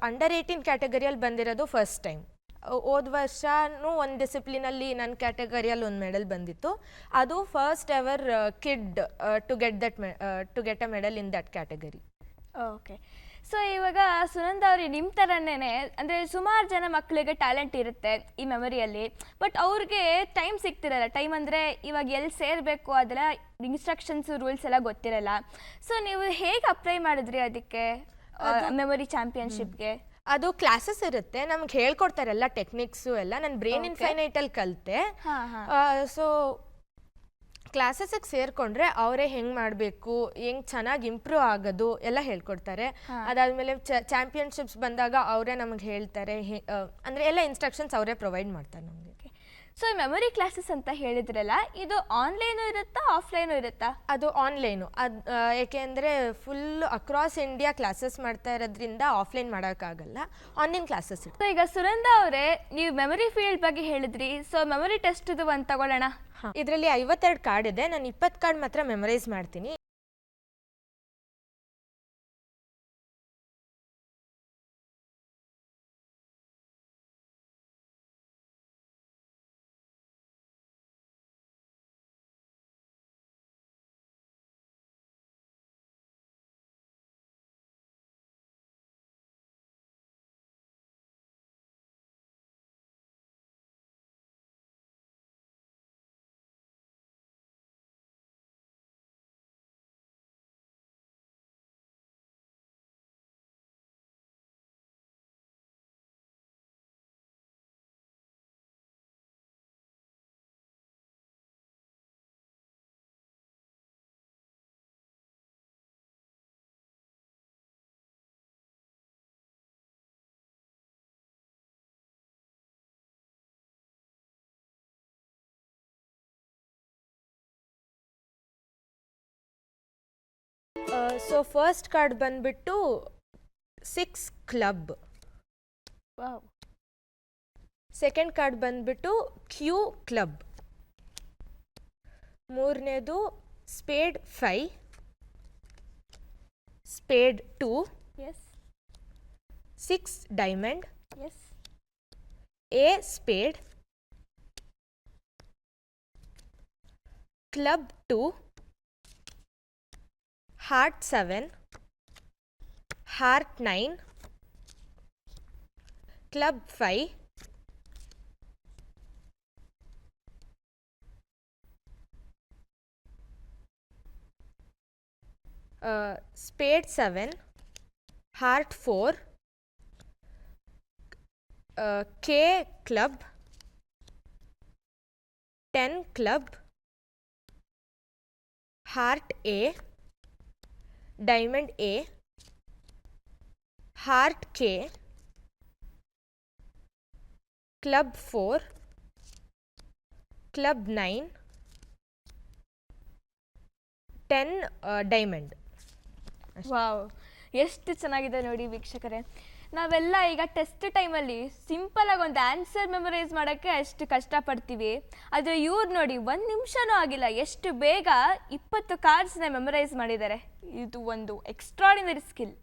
ಅಂಡರ್ 18 ಕ್ಯಾಟಗರಿಯಲ್ಲಿ ಬಂದಿರೋದು ಫಸ್ಟ್ ಟೈಮ್. ಹೋದ ವರ್ಷನೂ ಒಂದು ಡಿಸಿಪ್ಲಿನಲ್ಲಿ ನನ್ನ ಕ್ಯಾಟಗರಿಯಲ್ಲಿ ಒಂದು ಮೆಡಲ್ ಬಂದಿತ್ತು. ಅದು first ever kid to get a medal in that category. Okay. So ಇವಾಗ ಸುನಂದ ಅವ್ರಿಗೆ ನಿಮ್ಮ ಥರನೇ ಅಂದರೆ ಸುಮಾರು ಜನ ಮಕ್ಕಳಿಗೆ ಟ್ಯಾಲೆಂಟ್ ಇರುತ್ತೆ ಈ ಮೆಮೊರಿಯಲ್ಲಿ, ಬಟ್ ಅವ್ರಿಗೆ ಟೈಮ್ ಸಿಗ್ತಿರಲ್ಲ. ಟೈಮ್ ಅಂದರೆ ಇವಾಗ ಎಲ್ಲಿ ಸೇರಬೇಕು ಅದೆಲ್ಲ ಇನ್ಸ್ಟ್ರಕ್ಷನ್ಸು ರೂಲ್ಸ್ ಎಲ್ಲ ಗೊತ್ತಿರಲ್ಲ. ಸೊ ನೀವು ಹೇಗೆ ಅಪ್ಲೈ ಮಾಡಿದ್ರಿ ಅದಕ್ಕೆ ಮೆಮೊರಿ ಚಾಂಪಿಯನ್ಶಿಪ್ಗೆ? ಅದು ಕ್ಲಾಸಸ್ ಇರುತ್ತೆ, ನಮ್ಗೆ ಹೇಳ್ಕೊಡ್ತಾರೆ ಎಲ್ಲ ಟೆಕ್ನಿಕ್ಸು ಎಲ್ಲ. ನಾನು ಬ್ರೈನ್ ಇನ್ಫೈನೈಟಲ್ಲಿ ಕಲಿತೆ. ಸೊ ಕ್ಲಾಸಸ್ಗೆ ಸೇರಿಕೊಂಡ್ರೆ ಅವರೇ ಹೆಂಗೆ ಮಾಡಬೇಕು, ಹೆಂಗೆ ಚೆನ್ನಾಗಿ ಇಂಪ್ರೂವ್ ಆಗೋದು ಎಲ್ಲ ಹೇಳ್ಕೊಡ್ತಾರೆ. ಅದಾದಮೇಲೆ ಚಾಂಪಿಯನ್ಶಿಪ್ಸ್ ಬಂದಾಗ ಅವರೇ ನಮಗೆ ಹೇಳ್ತಾರೆ, ಅಂದರೆ ಎಲ್ಲ ಇನ್ಸ್ಟ್ರಕ್ಷನ್ಸ್ ಅವರೇ ಪ್ರೊವೈಡ್ ಮಾಡ್ತಾರೆ ನಮಗೆ. ಸೊ ಮೆಮೊರಿ ಕ್ಲಾಸಸ್ ಅಂತ ಹೇಳಿದ್ರಲ್ಲ, ಇದು ಆನ್ಲೈನು ಇರುತ್ತಾ ಆಫ್ಲೈನು ಇರುತ್ತಾ? ಅದು ಆನ್ಲೈನು. ಅದು ಏಕೆಂದರೆ ಫುಲ್ ಅಕ್ರಾಸ್ ಇಂಡಿಯಾ ಕ್ಲಾಸಸ್ ಮಾಡ್ತಾ ಇರೋದ್ರಿಂದ ಆಫ್ಲೈನ್ ಮಾಡೋಕ್ಕಾಗಲ್ಲ, ಆನ್ಲೈನ್ ಕ್ಲಾಸಸ್ ಇರುತ್ತೆ. ಸೊ ಈಗ ಸುನಂದ ಅವರೇ, ನೀವು ಮೆಮೊರಿ ಫೀಲ್ಡ್ ಬಗ್ಗೆ ಹೇಳಿದ್ರಿ. ಸೊ ಮೆಮೊರಿ ಟೆಸ್ಟ್ ಇದು ಒಂದು ತಗೊಳ್ಳೋಣ. ಇದರಲ್ಲಿ 52 ಕಾರ್ಡ್ ಇದೆ, ನಾನು 20 ಕಾರ್ಡ್ ಮಾತ್ರ ಮೆಮೊರೈಸ್ ಮಾಡ್ತೀನಿ. ಸೊ ಫಸ್ಟ್ ಕಾರ್ಡ್ ಬಂದ್ಬಿಟ್ಟು 6 ಕ್ಲಬ್. ಸೆಕೆಂಡ್ ಕಾರ್ಡ್ ಬಂದ್ಬಿಟ್ಟು ಕ್ಯೂ ಕ್ಲಬ್. ಮೂರನೇದು speed 5, speed 2, 6 diamond, A speed, club 2, heart 7, heart 9, club 5, speed 7, heart 4, K club, 10 club, heart A, diamond A, heart K, club 4, club 9, 10 diamond. Wow, ಎಷ್ಟು ಚೆನ್ನಾಗಿದೆ ನೋಡಿ ವೀಕ್ಷಕರೇ. ನಾವೆಲ್ಲ ಈಗ test ಟೈಮಲ್ಲಿ ಸಿಂಪಲಾಗಿ ಒಂದು ಆನ್ಸರ್ ಮೆಮೊರೈಸ್ ಮಾಡೋಕ್ಕೆ ಅಷ್ಟು ಕಷ್ಟಪಡ್ತೀವಿ. ಆದರೆ ಇವ್ರು ನೋಡಿ 1 ನಿಮಿಷನೂ ಆಗಿಲ್ಲ, ಎಷ್ಟು ಬೇಗ 20 ಕಾರ್ಡ್ಸ್ನ ಮೆಮೊರೈಸ್ ಮಾಡಿದ್ದಾರೆ. ಇದು ಒಂದು ಎಕ್ಸ್ಟ್ರಾಡಿನರಿ ಸ್ಕಿಲ್.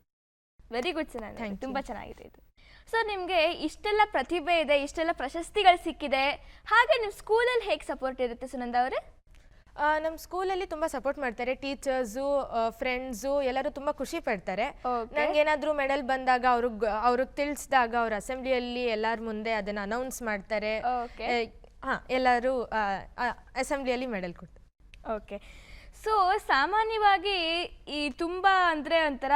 ವೆರಿ ಗುಡ್ ಚೆನ್ನಾಗಿದೆ, ತುಂಬ ಚೆನ್ನಾಗಿದೆ ಇದು. ಸೊ ನಿಮಗೆ ಇಷ್ಟೆಲ್ಲ ಪ್ರತಿಭೆ ಇದೆ, ಇಷ್ಟೆಲ್ಲ ಪ್ರಶಸ್ತಿಗಳು ಸಿಕ್ಕಿದೆ, ಹಾಗೆ ನಿಮ್ಮ ಸ್ಕೂಲಲ್ಲಿ ಹೇಗೆ ಸಪೋರ್ಟ್ ಇರುತ್ತೆ ಸುನಂದ ಅವರೇ? ನಮ್ಮ ಸ್ಕೂಲಲ್ಲಿ ತುಂಬ ಸಪೋರ್ಟ್ ಮಾಡ್ತಾರೆ. ಟೀಚರ್ಸು, ಫ್ರೆಂಡ್ಸು ಎಲ್ಲರೂ ತುಂಬ ಖುಷಿ ಪಡ್ತಾರೆ. ನಂಗೆ ಏನಾದರೂ ಮೆಡಲ್ ಬಂದಾಗ ಅವ್ರಿಗೆ ತಿಳಿಸಿದಾಗ ಅವ್ರ ಅಸೆಂಬ್ಲಿಯಲ್ಲಿ ಎಲ್ಲರ ಮುಂದೆ ಅದನ್ನು ಅನೌನ್ಸ್ ಮಾಡ್ತಾರೆ. ಎಲ್ಲರೂ ಅಸೆಂಬ್ಲಿಯಲ್ಲಿ ಮೆಡಲ್ ಕೊಡ್ತಾರೆ. ಓಕೆ. ಸೊ ಸಾಮಾನ್ಯವಾಗಿ ಈ ತುಂಬ ಅಂದರೆ ಒಂಥರ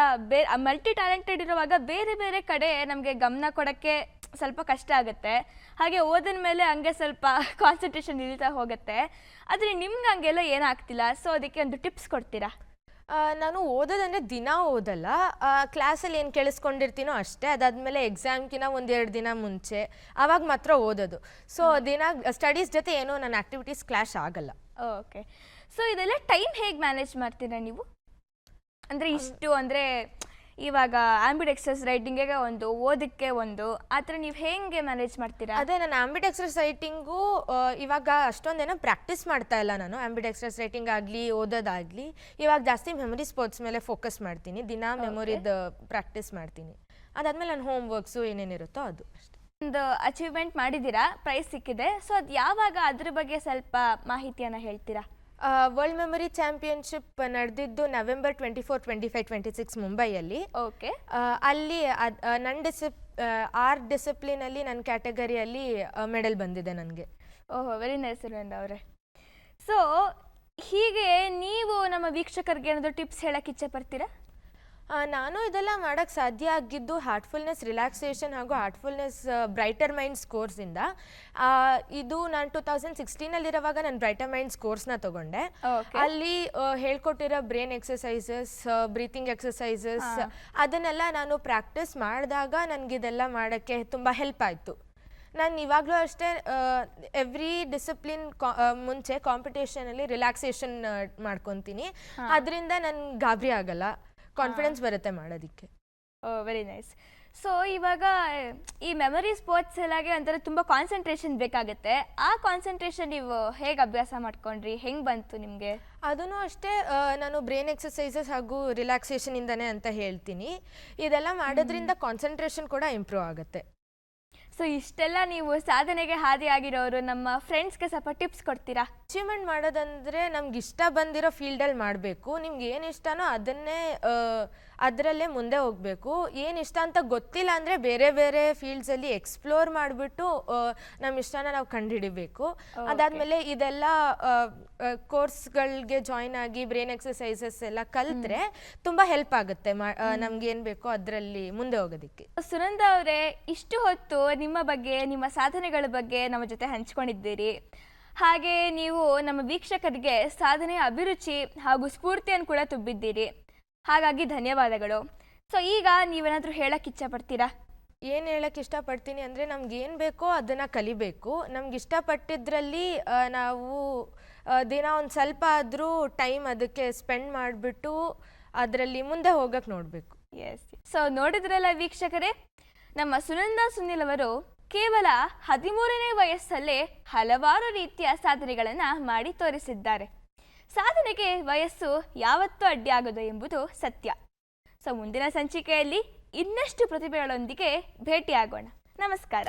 ಮಲ್ಟಿ ಟ್ಯಾಲೆಂಟೆಡ್ ಇರುವಾಗ ಬೇರೆ ಬೇರೆ ಕಡೆ ನಮಗೆ ಗಮನ ಕೊಡೋಕ್ಕೆ ಸ್ವಲ್ಪ ಕಷ್ಟ ಆಗುತ್ತೆ. ಹಾಗೆ ಓದಿನ ಮೇಲೆ ಹಂಗೆ ಸ್ವಲ್ಪ ಕಾನ್ಸಂಟ್ರೇಷನ್ ಇಳಿತಾ ಹೋಗುತ್ತೆ. ಆದರೆ ನಿಮ್ಗೆ ಹಂಗೆಲ್ಲ ಏನಾಗ್ತಿಲ್ಲ. ಸೊ ಅದಕ್ಕೆ ಒಂದು ಟಿಪ್ಸ್ ಕೊಡ್ತೀರಾ? ನಾನು ಓದೋದಂದರೆ ದಿನ ಓದಲ್ಲ, ಕ್ಲಾಸಲ್ಲಿ ಏನು ಕೇಳಿಸ್ಕೊಂಡಿರ್ತೀನೋ ಅಷ್ಟೇ. ಅದಾದಮೇಲೆ ಎಕ್ಸಾಮ್ಗಿನ 1-2 ದಿನ ಮುಂಚೆ ಆವಾಗ ಮಾತ್ರ ಓದೋದು. ಸೊ ದಿನ ಸ್ಟಡೀಸ್ ಜೊತೆ ಏನೋ ನನ್ನ ಆ್ಯಕ್ಟಿವಿಟೀಸ್ ಕ್ಲಾಶ್ ಆಗಲ್ಲ. ಓಕೆ. ಸೊ ಇದೆಲ್ಲ ಟೈಮ್ ಹೇಗೆ ಮ್ಯಾನೇಜ್ ಮಾಡ್ತೀರಾ ನೀವು? ಅಂದರೆ ಇಷ್ಟು ಅಂದರೆ ಇವಾಗ ಆಂಬಿಡೆಕ್ಸಸ್ ರೈಟಿಂಗಿಗೆ ಒಂದು, ಓದಕ್ಕೆ ಒಂದು, ಆ ಥರ ನೀವು ಹೇಗೆ ಮ್ಯಾನೇಜ್ ಮಾಡ್ತೀರಾ? ಅದೇ ನಾನು ಆಂಬಿಡೆಕ್ಸಸ್ ರೈಟಿಂಗು ಇವಾಗ ಅಷ್ಟೊಂದೇನೋ ಪ್ರಾಕ್ಟೀಸ್ ಮಾಡ್ತಾ ಇಲ್ಲ. ನಾನು ಆಂಬಿಡೆಕ್ಸಸ್ ರೈಟಿಂಗ್ ಆಗಲಿ ಓದೋದಾಗಲಿ ಇವಾಗ ಜಾಸ್ತಿ ಮೆಮೊರಿ ಸ್ಪೋರ್ಟ್ಸ್ ಮೇಲೆ ಫೋಕಸ್ ಮಾಡ್ತೀನಿ. ದಿನ ಮೆಮೊರಿದು ಪ್ರಾಕ್ಟೀಸ್ ಮಾಡ್ತೀನಿ. ಅದಾದಮೇಲೆ ನನ್ನ ಹೋಮ್ ವರ್ಕ್ಸು ಏನೇನಿರುತ್ತೋ ಅದು ಅಷ್ಟೇ. ಒಂದು ಅಚೀವ್ಮೆಂಟ್ ಮಾಡಿದ್ದೀರಾ, ಪ್ರೈಸ್ ಸಿಕ್ಕಿದೆ. ಸೊ ಅದು ಯಾವಾಗ, ಅದ್ರ ಬಗ್ಗೆ ಸ್ವಲ್ಪ ಮಾಹಿತಿಯನ್ನು ಹೇಳ್ತೀರಾ? ವರ್ಲ್ಡ್ ಮೆಮೊರಿ ಚಾಂಪಿಯನ್ಶಿಪ್ ನಡೆದಿದ್ದು ನವೆಂಬರ್ 24, 25, 26 ಮುಂಬೈಯಲ್ಲಿ. ಓಕೆ. ಅಲ್ಲಿ ನನ್ನ ಆರ್ ಡಿಸಿಪ್ಲಿನಲ್ಲಿ ನನ್ನ ಕ್ಯಾಟಗರಿಯಲ್ಲಿ ಮೆಡಲ್ ಬಂದಿದೆ ನನಗೆ. ಓಹೋ, ವೆರಿ ನೈಸ್ ಸುನಂದ ಅವರೇ. ಸೊ ಹೀಗೆ ನೀವು ನಮ್ಮ ವೀಕ್ಷಕರಿಗೆ ಏನಾದರೂ ಟಿಪ್ಸ್ ಹೇಳಕ್ಕೆ ಇಚ್ಛೆ ಪಡ್ತೀರಾ? ನಾನು ಇದೆಲ್ಲ ಮಾಡೋಕ್ಕೆ ಸಾಧ್ಯ ಆಗಿದ್ದು ಹಾರ್ಟ್ಫುಲ್ನೆಸ್ ರಿಲ್ಯಾಕ್ಸೇಷನ್ ಹಾಗೂ ಹಾರ್ಟ್ಫುಲ್ನೆಸ್ ಬ್ರೈಟರ್ ಮೈಂಡ್ಸ್ ಕೋರ್ಸಿಂದ. ಇದು ನಾನು 2016ನಲ್ಲಿರುವಾಗ ನಾನು ಬ್ರೈಟರ್ ಮೈಂಡ್ಸ್ ಕೋರ್ಸ್ನ ತೊಗೊಂಡೆ. ಅಲ್ಲಿ ಹೇಳ್ಕೊಟ್ಟಿರೋ ಬ್ರೈನ್ ಎಕ್ಸಸೈಸಸ್, ಬ್ರೀತಿಂಗ್ ಎಕ್ಸಸೈಸಸ್ ಅದನ್ನೆಲ್ಲ ನಾನು ಪ್ರಾಕ್ಟೀಸ್ ಮಾಡಿದಾಗ ನನಗಿದೆಲ್ಲ ಮಾಡೋಕ್ಕೆ ತುಂಬ ಹೆಲ್ಪ್ ಆಯಿತು. ನಾನು ಇವಾಗಲೂ ಅಷ್ಟೇ ಎವ್ರಿ ಡಿಸಿಪ್ಲಿನ್ ಮುಂಚೆ ಕಾಂಪಿಟೇಷನಲ್ಲಿ ರಿಲ್ಯಾಕ್ಸೇಷನ್ ಮಾಡ್ಕೊತೀನಿ. ಅದರಿಂದ ನನಗೆ ಗಾಬರಿ ಆಗಲ್ಲ, ಕಾನ್ಫಿಡೆನ್ಸ್ ಬರುತ್ತೆ ಮಾಡೋದಕ್ಕೆ. Very nice. ಸೊ ಇವಾಗ ಈ ಮೆಮೊರಿ ಸ್ಪೋರ್ಟ್ಸ್ ಎಲ್ಲಾಗೆ ಒಂಥರ ತುಂಬ ಕಾನ್ಸಂಟ್ರೇಷನ್ ಬೇಕಾಗುತ್ತೆ. ಆ ಕಾನ್ಸಂಟ್ರೇಷನ್ ನೀವು ಹೇಗೆ ಅಭ್ಯಾಸ ಮಾಡ್ಕೊಂಡ್ರಿ, ಹೆಂಗೆ ಬಂತು ನಿಮಗೆ? ಅದೂ ಅಷ್ಟೇ, ನಾನು ಬ್ರೈನ್ ಎಕ್ಸಸೈಸಸ್ ಹಾಗೂ ರಿಲ್ಯಾಕ್ಸೇಷನಿಂದನೇ ಅಂತ ಹೇಳ್ತೀನಿ. ಇದೆಲ್ಲ ಮಾಡೋದ್ರಿಂದ ಕಾನ್ಸಂಟ್ರೇಷನ್ ಕೂಡ ಇಂಪ್ರೂವ್ ಆಗುತ್ತೆ. ಸೊ ಇಷ್ಟೆಲ್ಲ ನೀವು ಸಾಧನೆಗೆ ಹಾದಿಯಾಗಿರೋರು ನಮ್ಮ ಫ್ರೆಂಡ್ಸ್ಗೆ ಸ್ವಲ್ಪ ಟಿಪ್ಸ್ ಕೊಡ್ತೀರಾ? ಅಚೀವ್ಮೆಂಟ್ ಮಾಡೋದಂದರೆ ನಮ್ಗೆ ಇಷ್ಟ ಬಂದಿರೋ ಫೀಲ್ಡಲ್ಲಿ ಮಾಡಬೇಕು. ನಿಮ್ಗೆ ಏನು ಇಷ್ಟನೋ ಅದರಲ್ಲೇ ಮುಂದೆ ಹೋಗಬೇಕು. ಏನು ಇಷ್ಟ ಅಂತ ಗೊತ್ತಿಲ್ಲ ಅಂದರೆ ಬೇರೆ ಬೇರೆ ಫೀಲ್ಡ್ಸಲ್ಲಿ ಎಕ್ಸ್ಪ್ಲೋರ್ ಮಾಡಿಬಿಟ್ಟು ನಮ್ಮ ಇಷ್ಟನ ನಾವು ಕಂಡುಹಿಡಿಬೇಕು. ಅದಾದಮೇಲೆ ಇದೆಲ್ಲ ಕೋರ್ಸ್ಗಳಿಗೆ ಜಾಯ್ನ್ ಆಗಿ ಬ್ರೈನ್ ಎಕ್ಸಸೈಸಸ್ ಎಲ್ಲ ಕಲಿತ್ರೆ ತುಂಬ ಹೆಲ್ಪ್ ಆಗುತ್ತೆ ನಮ್ಗೇನು ಬೇಕೋ ಅದರಲ್ಲಿ ಮುಂದೆ ಹೋಗೋದಕ್ಕೆ. ಸುನಂದ ಅವರೇ, ಇಷ್ಟು ಹೊತ್ತು ನಿಮ್ಮ ಬಗ್ಗೆ, ನಿಮ್ಮ ಸಾಧನೆಗಳ ಬಗ್ಗೆ ನಮ್ಮ ಜೊತೆ ಹಂಚ್ಕೊಂಡಿದ್ದೀರಿ. ಹಾಗೆ ನೀವು ನಮ್ಮ ವೀಕ್ಷಕರಿಗೆ ಸಾಧನೆಯ ಅಭಿರುಚಿ ಹಾಗೂ ಸ್ಫೂರ್ತಿಯನ್ನು ಕೂಡ ತುಂಬಿದ್ದೀರಿ. ಹಾಗಾಗಿ ಧನ್ಯವಾದಗಳು. ಸೊ ಈಗ ನೀವೇನಾದರೂ ಹೇಳಕ್ಕೆ ಇಷ್ಟಪಡ್ತೀರಾ? ಏನು ಹೇಳಕ್ಕೆ ಇಷ್ಟಪಡ್ತೀನಿ ಅಂದರೆ ನಮ್ಗೇನು ಬೇಕೋ ಅದನ್ನು ಕಲಿಬೇಕು. ನಮ್ಗೆ ಇಷ್ಟಪಟ್ಟಿದ್ರಲ್ಲಿ ನಾವು ದಿನ ಒಂದು ಸ್ವಲ್ಪ ಆದರೂ ಟೈಮ್ ಅದಕ್ಕೆ ಸ್ಪೆಂಡ್ ಮಾಡಿಬಿಟ್ಟು ಅದರಲ್ಲಿ ಮುಂದೆ ಹೋಗಕ್ಕೆ ನೋಡಬೇಕು. ಎಸ್. ಸೊ ನೋಡಿದ್ರಲ್ಲ ವೀಕ್ಷಕರೇ, ನಮ್ಮ ಸುನಂದ ಸುನಿಲ್ ಅವರು ಕೇವಲ 13ನೇ ವಯಸ್ಸಲ್ಲೇ ಹಲವಾರು ರೀತಿಯ ಸಾಧನೆಗಳನ್ನು ಮಾಡಿ ತೋರಿಸಿದ್ದಾರೆ. ಸಾಧನೆಗೆ ವಯಸ್ಸು ಯಾವತ್ತೂ ಅಡ್ಡಿಯಾಗದು ಎಂಬುದು ಸತ್ಯ. ಸೊ ಮುಂದಿನ ಸಂಚಿಕೆಯಲ್ಲಿ ಇನ್ನಷ್ಟು ಪ್ರತಿಭೆಗಳೊಂದಿಗೆ ಭೇಟಿಯಾಗೋಣ. ನಮಸ್ಕಾರ.